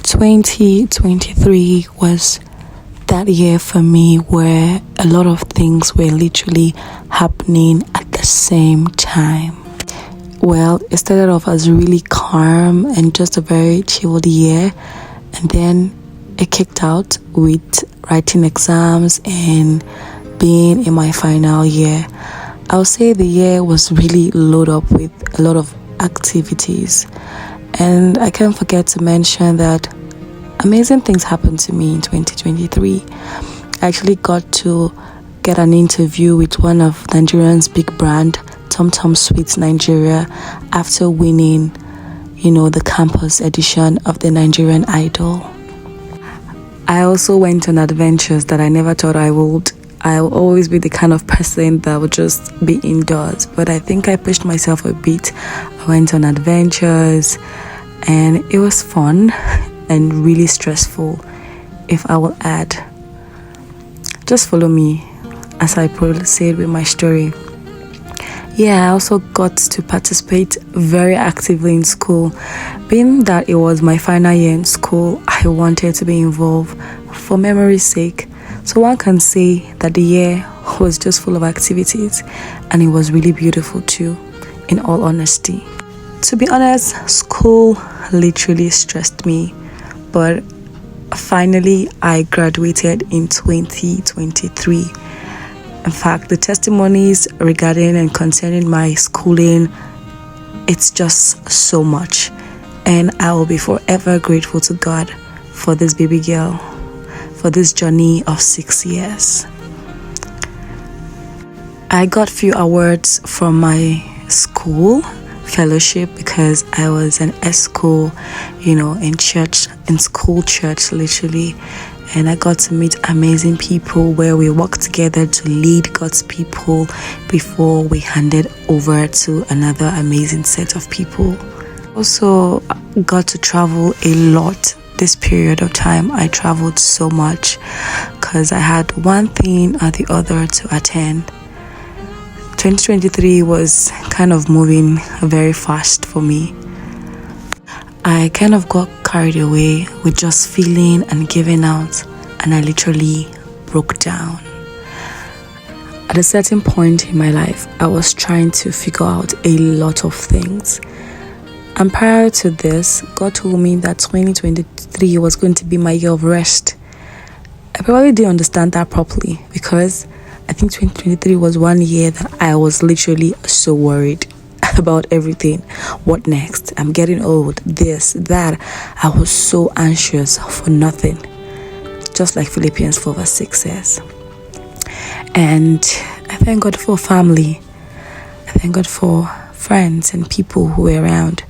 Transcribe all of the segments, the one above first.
2023 was that year for me where a lot of things were literally happening at the same time. Well, it started off as really calm and just a very chilled year, and then it kicked out with writing exams and being in my final year. I would say the year was really loaded up with a lot of activities, and I can't forget to mention that amazing things happened to me in 2023. I actually got to get an interview with one of Nigerian's big brand, Tom Tom Sweets Nigeria, after winning, the campus edition of the Nigerian Idol. I also went on adventures that I never thought I would. I'll always be the kind of person that would just be indoors, but I think I pushed myself a bit. I went on adventures and it was fun and really stressful, if I will add. Just follow me as I proceed with my story. Yeah, I also got to participate very actively in school. Being that it was my final year in school, I wanted to be involved for memory's sake. So one can say that the year was just full of activities, and it was really beautiful too, in all honesty. To be honest, school literally stressed me, but finally I graduated in 2023. In fact, the testimonies regarding and concerning my schooling, it's just so much. And I will be forever grateful to God for this baby girl, for this journey of 6 years. I got few awards from my school fellowship because I was an S-school, in church, in school church, literally. And I got to meet amazing people where we worked together to lead God's people before we handed over to another amazing set of people. Also got to travel a lot this period of time. I traveled so much because I had one thing or the other to attend. 2023 was kind of moving very fast for me. I kind of got carried away with just feeling and giving out, and I literally broke down. At a certain point in my life, I was trying to figure out a lot of things. And prior to this, God told me that 2023 was going to be my year of rest. I probably didn't understand that properly because I think 2023 was one year that I was literally so worried about everything. What next? I'm getting old. This, that. I was so anxious for nothing. Just like Philippians 4 verse 6 says. And I thank God for family. I thank God for friends and people who were around.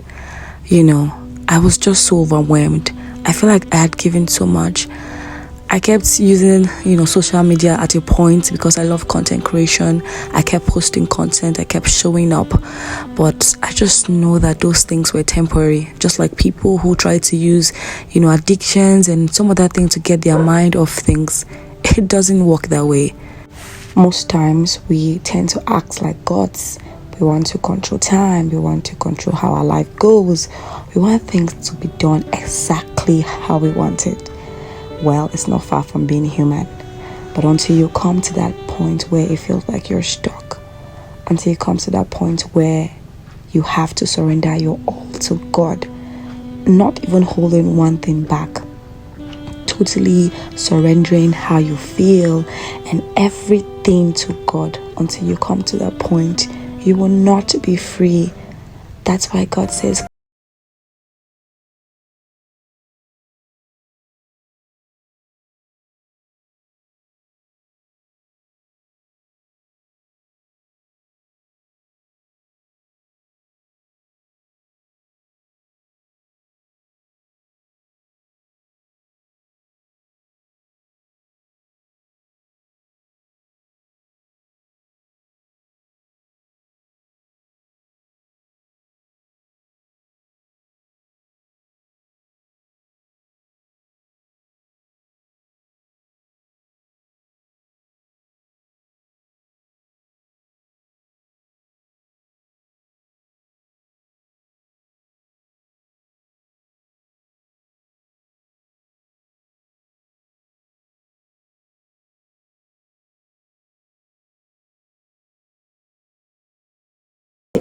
I was just so overwhelmed. I feel like I had given so much. I kept using, social media at a point because I love content creation. I kept posting content. I kept showing up. But I just know that those things were temporary. Just like people who try to use, addictions and some other thing to get their mind off things. It doesn't work that way. Most times we tend to act like gods. We want to control time. We want to control how our life goes. We want things to be done exactly how we want it. Well, it's not far from being human. But until you come to that point where it feels like you're stuck, until you come to that point where you have to surrender your all to God, not even holding one thing back, totally surrendering how you feel and everything to God, until you come to that point, you will not be free. That's why God says,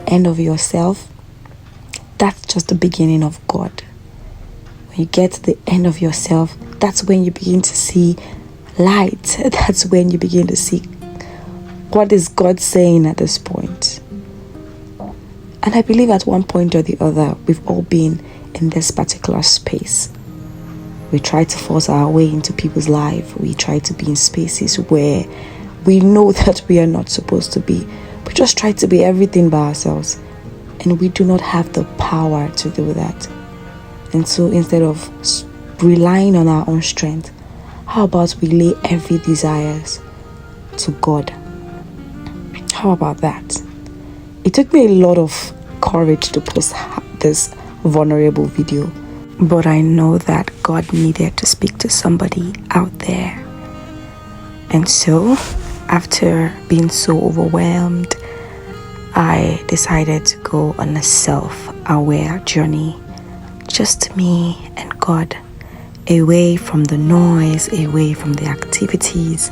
end of yourself, that's just the beginning of God. When you get to the end of yourself, that's when you begin to see light. That's when you begin to see what is God saying at this point. And I believe at one point or the other, we've all been in this particular space. We try to force our way into people's lives. We try to be in spaces where we know that we are not supposed to be. We just try to be everything by ourselves. And we do not have the power to do that. And so instead of relying on our own strength, how about we lay every desires to God? How about that? It took me a lot of courage to post this vulnerable video, but I know that God needed to speak to somebody out there. And so, after being so overwhelmed, I decided to go on a self-aware journey, just me and God, away from the noise, away from the activities.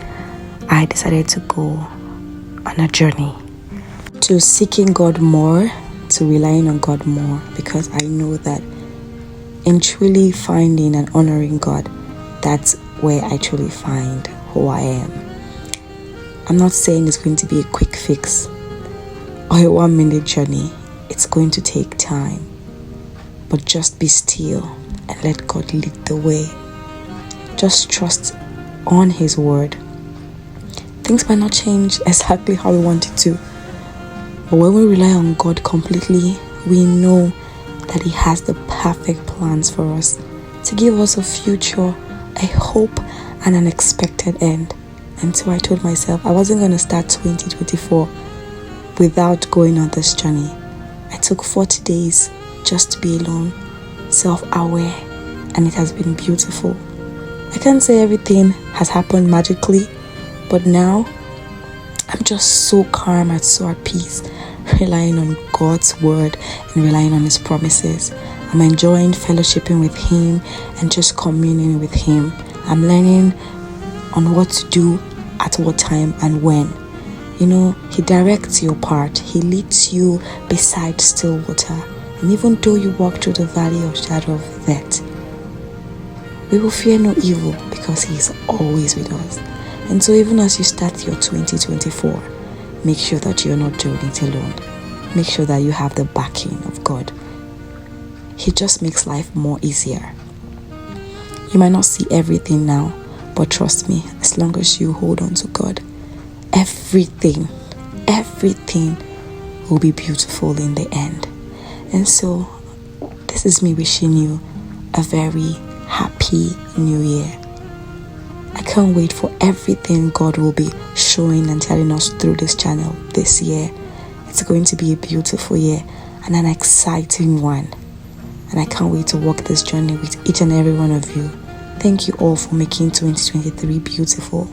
I decided to go on a journey to seeking God more, to relying on God more, because I know that in truly finding and honoring God, that's where I truly find who I am. I'm not saying it's going to be a quick fix or a 1-minute journey. It's going to take time, but just be still and let God lead the way. Just trust on His word. Things might not change exactly how we want it to, but when we rely on God completely, we know that He has the perfect plans for us to give us a future, a hope, and an expected end. And so I told myself I wasn't going to start 2024 without going on this journey. I took 40 days just to be alone, self-aware, and it has been beautiful. I can't say everything has happened magically, but now I'm just so calm and so at peace, relying on God's word and relying on His promises. I'm enjoying fellowshipping with Him and just communing with Him. I'm learning on what to do at what time and when. You know, He directs your path. He leads you beside still water. And even though you walk through the valley of shadow of death, we will fear no evil because He is always with us. And so even as you start your 2024, make sure that you're not doing it alone. Make sure that you have the backing of God. He just makes life more easier. You might not see everything now, but trust me, as long as you hold on to God, everything will be beautiful in the end. And so, this is me wishing you a very happy new year. I can't wait for everything God will be showing and telling us through this channel this year. It's going to be a beautiful year and an exciting one. And I can't wait to walk this journey with each and every one of you. Thank you all for making 2023 beautiful.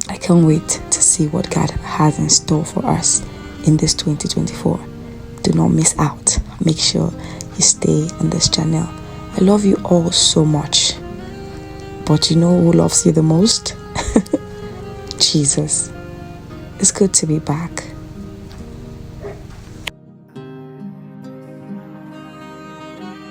I can't wait to see what God has in store for us in this 2024. Do not miss out. Make sure you stay on this channel. I love you all so much. But you know who loves you the most? Jesus. It's good to be back.